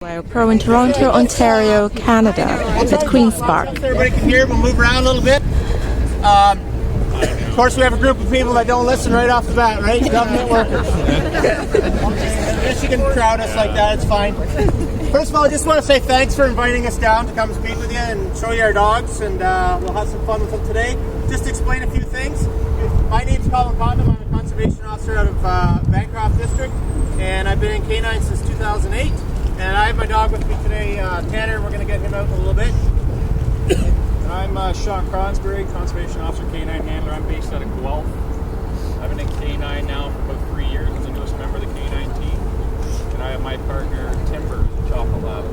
CYOPro in Toronto, Ontario, Canada. It's at Queen's Park. Everybody can hear. We'll move around a little bit. Of course, we have a group of people that don't listen right off the bat, right? Government workers. I guess you can crowd us like that. It's fine. First of all, I just want to say thanks for inviting us down to come speak with you and show you our dogs, and we'll have some fun with them today. Just to explain a few things. My name's Colin Cotton. I'm a conservation officer out of Bancroft District, and I've been in Canines since 2008. And I have my dog with me today, Tanner. We're going to get him out in a little bit. I'm Sean Cronsbury, Conservation Officer, Canine Handler. I'm based out of Guelph. I've been in Canine now for about 3 years. I'm the newest member of the Canine team. And I have my partner, Timber, the Chocolate Lab.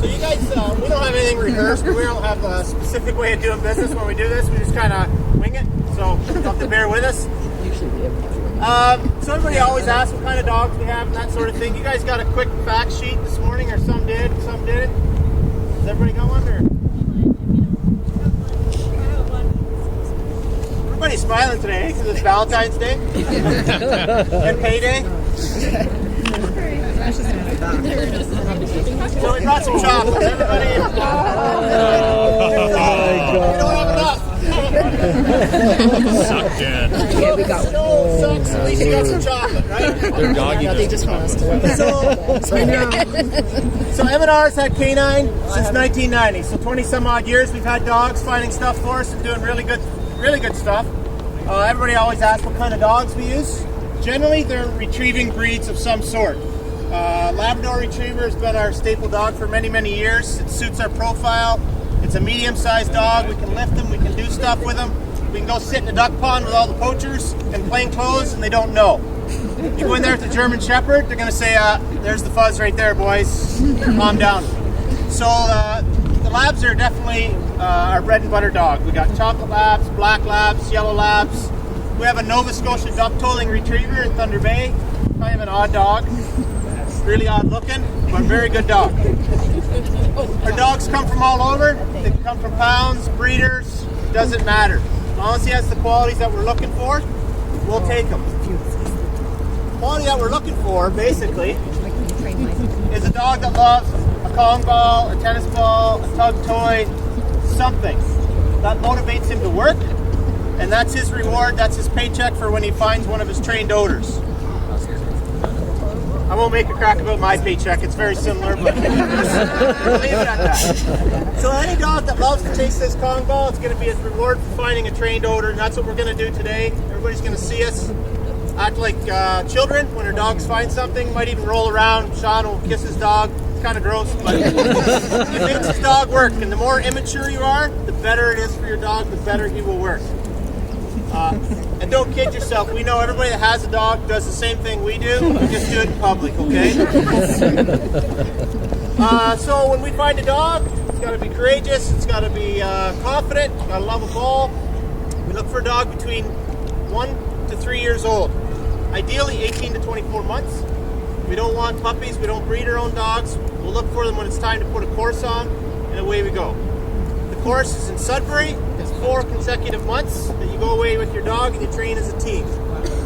So you guys, we don't have anything rehearsed. We don't have a specific way of doing business when we do this. We just kind of wing it. So you'll have to bear with us. So everybody always asks what kind of dogs we have and that sort of thing. You guys got a quick fact sheet this morning, or some did, some didn't? Has everybody got one? Or? Everybody's smiling today because it's Valentine's Day and payday. So we brought some chocolates. Everybody. We don't have enough. Sucked in. Yeah, we got No sucks. At least you got some chocolate, right? Their doggy No, they just want us to. So MNR's had Canine since 1990. So 20 some odd years we've had dogs finding stuff for us and doing really good stuff. Everybody always asks what kind of dogs we use. Generally, they're retrieving breeds of some sort. Labrador Retriever has been our staple dog for many, many years. It suits our profile. It's a medium-sized dog. We can lift them. We can do stuff with them. We can go sit in a duck pond with all the poachers in plain clothes, and they don't know. You go in there with the German Shepherd, they're going to say, there's the fuzz right there, boys. Calm down. So the labs are definitely our bread and butter dog. We got chocolate labs, black labs, yellow labs. We have a Nova Scotia duck-tolling retriever in Thunder Bay. Kind of an odd dog. Really odd looking, but very good dog. Our dogs come from all over. They can come from pounds, breeders, doesn't matter. As long as he has the qualities that we're looking for, we'll take him. The quality that we're looking for, basically, is a dog that loves a Kong ball, a tennis ball, a tug toy, something that motivates him to work, and that's his reward, that's his paycheck for when he finds one of his trained odors. I won't make a crack about my paycheck, it's very similar, but we'll leave it at that. So any dog that loves to chase this Kong ball, it's going to be his reward for finding a trained odor, and that's what we're going to do today. Everybody's going to see us act like children when our dogs find something, might even roll around. Sean will kiss his dog. It's kind of gross, but it makes his dog work, and the more immature you are, the better it is for your dog, the better he will work. And don't kid yourself. We know everybody that has a dog does the same thing we do. We just do it in public, okay? So when we find a dog, it's got to be courageous. It's got to be confident. It's got to love a ball. We look for a dog between 1 to 3 years old. Ideally 18 to 24 months. We don't want puppies. We don't breed our own dogs. We'll look for them when it's time to put a course on, and away we go. The course is in Sudbury. It's 4 consecutive months that you go away with your dog and you train as a team.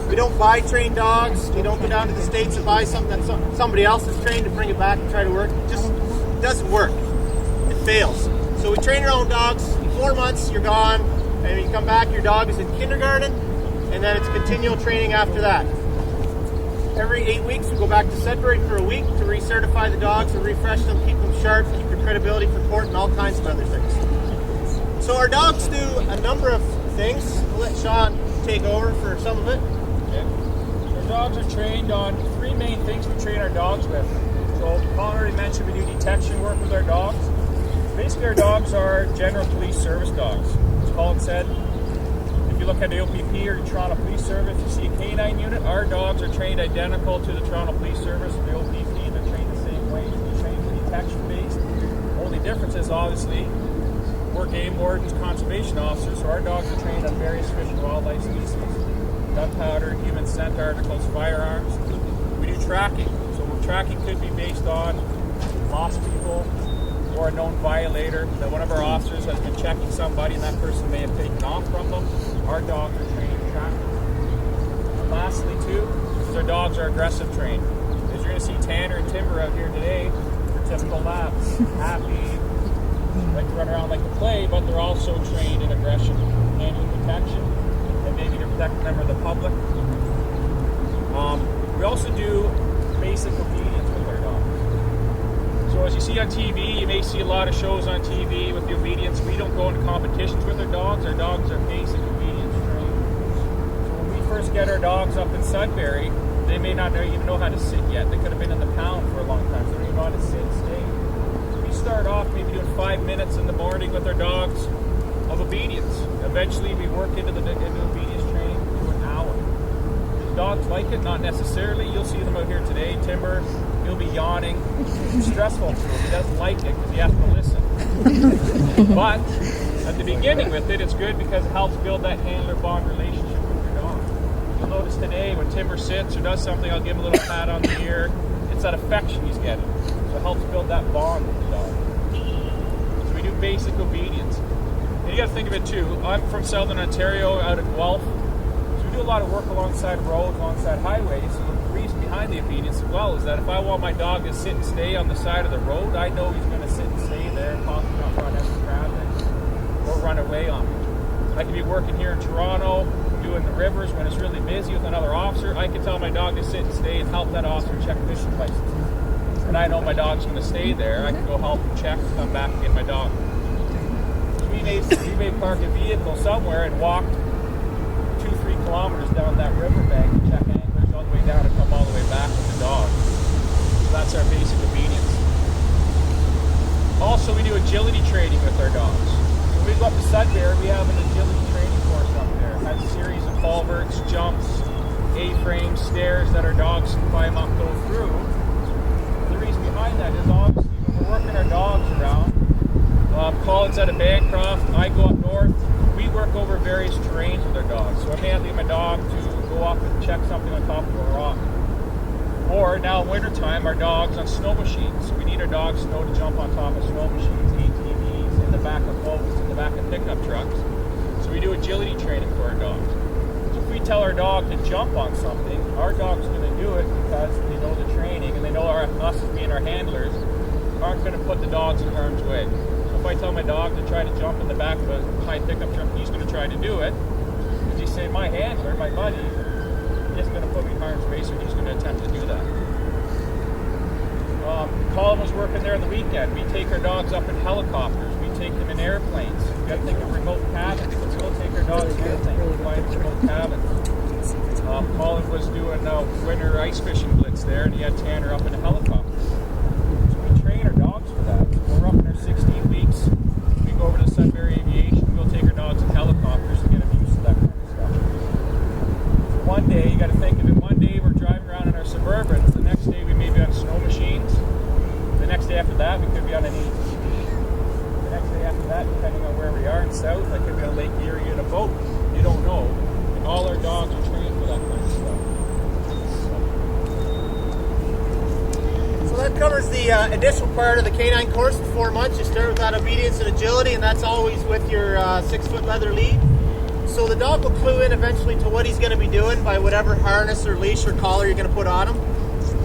We don't buy trained dogs. We don't go down to the States and buy something that somebody else has trained and bring it back and try to work. It just doesn't work. It fails. So we train our own dogs. In 4 months, you're gone. And when you come back, your dog is in kindergarten. And then it's continual training after that. Every 8 weeks, we go back to Sudbury for a week to recertify the dogs and refresh them, keep them sharp, keep their credibility for court, and all kinds of other things. So our dogs do a number of things. We'll let Sean take over for some of it. Okay. Our dogs are trained on 3 main things we train our dogs with. So Colin already mentioned we do detection work with our dogs. Basically, our dogs are general police service dogs. As Colin said, if you look at the OPP or the Toronto Police Service, you see a canine unit. Our dogs are trained identical to the Toronto Police Service, the OPP. They're trained the same way. They're trained detection-based. Only difference is, obviously, we're game wardens, conservation officers, so our dogs are trained on various fish and wildlife species. Gunpowder, human scent articles, firearms. We do tracking. So tracking could be based on lost people or a known violator, that one of our officers has been checking somebody and that person may have taken off from them. Our dogs are trained to track. Lastly, too, is our dogs are aggressive trained. As you're going to see Tanner and Timber out here today. They're typical labs, happy, like to run around like to play, but they're also trained in aggression, handling protection, and maybe to protect a member of the public. We also do basic obedience with our dogs. So as you see on TV, you may see a lot of shows on TV with the obedience. We don't go into competitions with our dogs. Our dogs are basic obedience trained. So when we first get our dogs up in Sudbury, they may not even know how to sit yet. They could have been in the pound for a long time, so they don't even know how to sit and stay. So we start off maybe doing 5 minutes in the morning with our dogs of obedience. Eventually we work into obedience training to an hour. The dogs like it, not necessarily. You'll see them out here today. Timber, he'll be yawning. It's stressful for him. He doesn't like it because he has to listen. But at the beginning with it, it's good because it helps build that handler-bond relationship with your dog. You'll notice today when Timber sits or does something, I'll give him a little pat on the ear. It's that affection he's getting. So it helps build that bond with the dog. So we do basic obedience. And you got to think of it too. I'm from Southern Ontario, out at Guelph. So we do a lot of work alongside roads, alongside highways. So the reason behind the obedience as well is that if I want my dog to sit and stay on the side of the road, I know he's going to sit and stay there and possibly not run out of traffic or run away on me. I could be working here in Toronto, doing the rivers when it's really busy with another officer. I can tell my dog to sit and stay and help that officer check fishing licenses. And I know my dog's going to stay there. I can go help him check, come back and get my dog. We may park a vehicle somewhere and walk 2-3 kilometers down that riverbank to check anglers all the way down and come all the way back with the dog. So that's our basic obedience. Also, we do agility training with our dogs. When we go up to Sudbury, we have an agility training course up there. It has a series of culverts, jumps, A-frames, stairs that our dogs can climb up, go through. The reason behind that is obviously when we're working our dogs around, Colin's out of Bancroft, I go up north, we work over various terrains with our dogs. So I may have to get my dog to go up and check something on top of a rock. Or now in wintertime, our dogs on snow machines. So we need our dogs to know to jump on top of snow machines, ATVs, in the back of boats, in the back of pickup trucks. So we do agility training for our dogs. So if we tell our dog to jump on something, our dog's going to do it because they know the training and they know us as being our handlers aren't going to put the dogs in harm's way. So if I tell my dog to try to jump in the back of a high pickup truck, he's going to try to do it. Because he's saying, my handler, my buddy, is going to put me in harm's way, so he's going to attempt to do that. Colin was working there on the weekend. We take our dogs up in helicopters. We take them in airplanes. We've got to think of remote cabins. We'll take our dogs in airplanes. We'll fly in remote cabins. Colin was doing winter ice fishing blitz there, and he had Tanner up in a helicopter. So we train our dogs for that. We're up in our 16 weeks. We go over to Sudbury Aviation. We'll take our dogs in helicopters and get them used to that kind of stuff. So one day, you got to think of it, one day we're driving around in our Suburbans. The next day we may be on snow machines. The next day after that, we could be on an ATV. The next day after that, depending on where we are in South, I could be on Lake Erie in a boat. You don't know. And all our dogs are trained for that kind of stuff. So that covers the initial part of the canine course in 4 months. You start with that obedience and agility, and that's always with your 6-foot leather lead. So the dog will clue in eventually to what he's going to be doing by whatever harness or leash or collar you're going to put on him.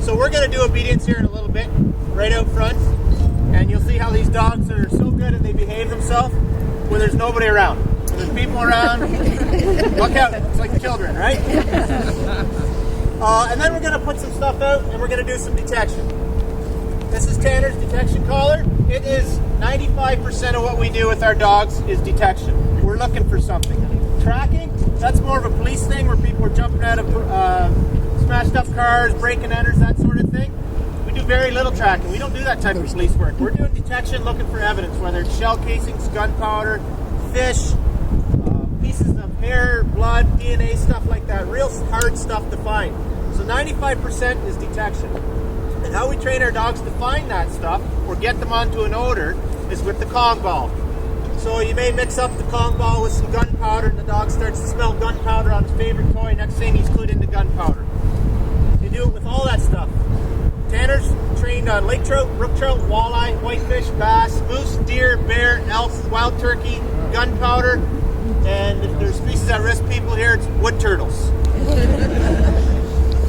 So we're going to do obedience here in a little bit, right out front. And you'll see how these dogs are so good and they behave themselves when there's nobody around. When there's people around, look out, it's like children, right? And then we're going to put some stuff out and we're going to do some detection. This is Tanner's detection collar. It is 95% of what we do with our dogs is detection. We're looking for something. Tracking, that's more of a police thing where people are jumping out of smashed up cars, breaking enters, that sort of thing. We do very little tracking. We don't do that type of police work. We're doing detection, looking for evidence, whether it's shell casings, gunpowder, fish, pieces of hair, blood, DNA, stuff like that. Real hard stuff to find. So 95% is detection. And how we train our dogs to find that stuff or get them onto an odor is with the Kong ball. So you may mix up the Kong ball with some gunpowder and the dog starts to smell gunpowder on his favorite toy. Next thing he's clued into gunpowder. You do it with all that stuff. Tanner's trained on lake trout, brook trout, walleye, whitefish, bass, moose, deer, bear, elk, wild turkey, gunpowder, and if there's species at risk people here, it's wood turtles.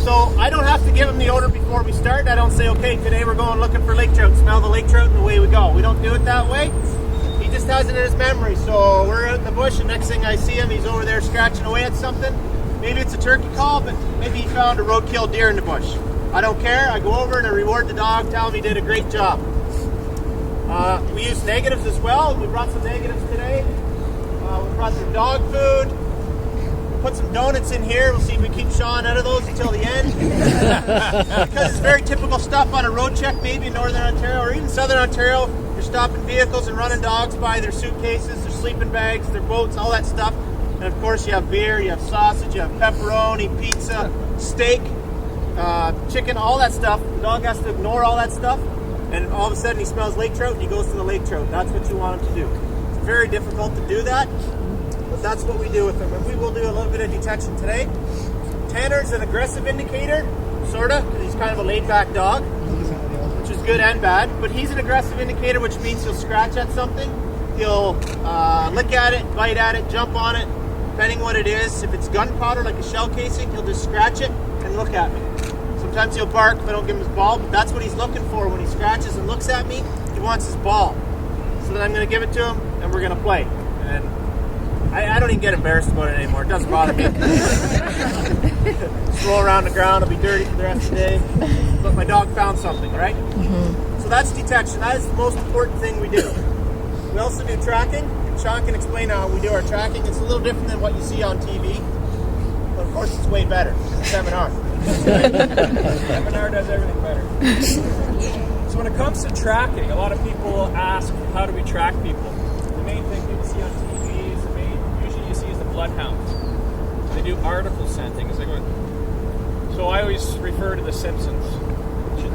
So I don't have to give him the order before we start. I don't say, okay, today we're going looking for lake trout. Smell the lake trout and away we go. We don't do it that way. He just has it in his memory. So we're out in the bush and next thing I see him, he's over there scratching away at something. Maybe it's a turkey call, but maybe he found a roadkill deer in the bush. I don't care. I go over and I reward the dog, tell him he did a great job. We use negatives as well. We brought some negatives today. We brought some dog food. Put some donuts in here. We'll see if we keep Sean out of those until the end. Because it's very typical stuff on a road check, maybe in Northern Ontario or even Southern Ontario. You're stopping vehicles and running dogs by their suitcases, their sleeping bags, their boats, all that stuff. And of course you have beer, you have sausage, you have pepperoni, pizza, steak, chicken, all that stuff. The dog has to ignore all that stuff. And all of a sudden he smells lake trout and he goes to the lake trout. That's what you want him to do. It's very difficult to do that. But that's what we do with them. And we will do a little bit of detection today. Tanner's an aggressive indicator, sort of, because he's kind of a laid-back dog, which is good and bad. But he's an aggressive indicator, which means he'll scratch at something. He'll lick at it, bite at it, jump on it, depending what it is. If it's gunpowder, like a shell casing, he'll just scratch it and look at me. Sometimes he'll bark if I don't give him his ball, but that's what he's looking for when he scratches and looks at me. He wants his ball. So then I'm going to give it to him, and we're going to play. And I don't even get embarrassed about it anymore. It doesn't bother me. Just roll around the ground. It'll be dirty for the rest of the day. But my dog found something, right? Mm-hmm. So that's detection. That is the most important thing we do. We also do tracking. And Sean can explain how we do our tracking. It's a little different than what you see on TV. But of course, it's way better. It's MNR. MNR does everything better. So when it comes to tracking, a lot of people ask, how do we track people? The main thing people see on TV is usually you see is the bloodhounds. They do article scenting. It's like, so I always refer to The Simpsons.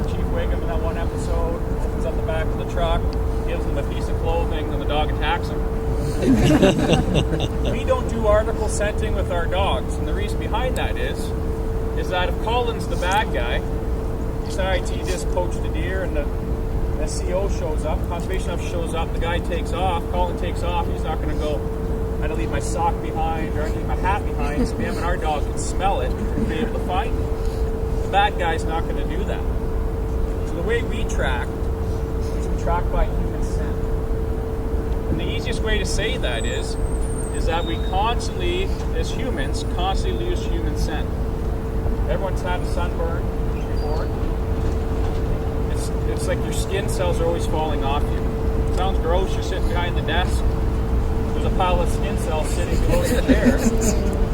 Chief Wiggum in that one episode opens up the back of the truck, gives them a piece of clothing, and the dog attacks him. We don't do article scenting with our dogs, and the reason behind that is that if Colin's the bad guy, decides he just poached a deer, and the CO shows up, conservation officer shows up, the guy takes off, Colin takes off, he's not going to go, I had to leave my sock behind, or I leave my hat behind, so him and our dog can smell it and be able to find it. The bad guy's not going to do that. So the way we track is we track by human scent. And the easiest way to say that is that we constantly, as humans, constantly lose human scent. Everyone's had a sunburn before. It's like your skin cells are always falling off you. It sounds gross, you're sitting behind the desk, there's a pile of skin cells sitting below your chair.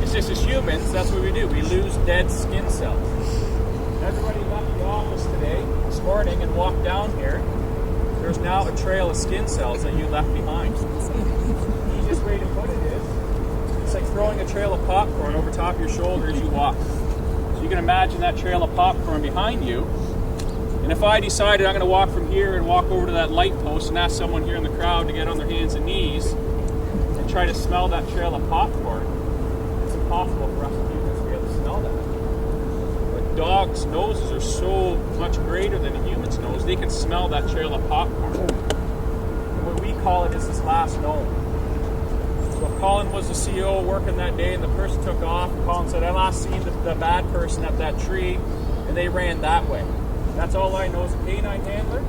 It's just as humans, that's what we do. We lose dead skin cells. Everybody left the office today, this morning, and walked down here. There's now a trail of skin cells that you left behind. The easiest way to put it is, it's like throwing a trail of popcorn over top of your shoulder as you walk. So you can imagine that trail of popcorn behind you. And if I decided I'm going to walk from here and walk over to that light post and ask someone here in the crowd to get on their hands and knees and try to smell that trail of popcorn, it's impossible for us humans to be able to smell that. But dogs' noses are so much greater than a human's nose, they can smell that trail of popcorn. And what we call it is this last known. So if Colin was the CEO working that day and the person took off, Colin said, I last seen the bad person at that tree, and they ran that way. That's all I know as a canine handler.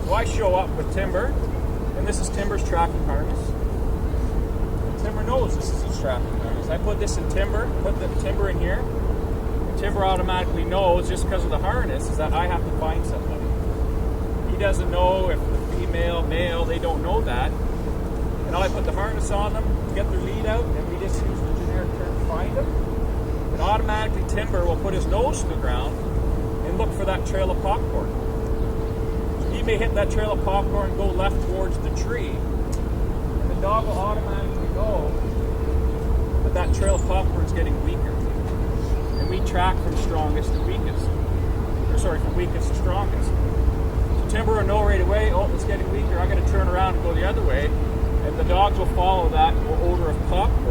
So I show up with Timber, and this is Timber's tracking harness. Timber knows this is his tracking harness. I put this in Timber, put the Timber in here, and Timber automatically knows, just because of the harness, is that I have to find somebody. He doesn't know if the female, male, they don't know that. And I put the harness on them, get their lead out, and we just use the generic term find them. And automatically Timber will put his nose to the ground and look for that trail of popcorn. So he may hit that trail of popcorn and go left towards the tree, and the dog will automatically know that that trail of popcorn is getting weaker. And we track from strongest to weakest. From weakest to strongest. So Timber will know right away, it's getting weaker, I got to turn around and go the other way. And the dogs will follow that odor of popcorn.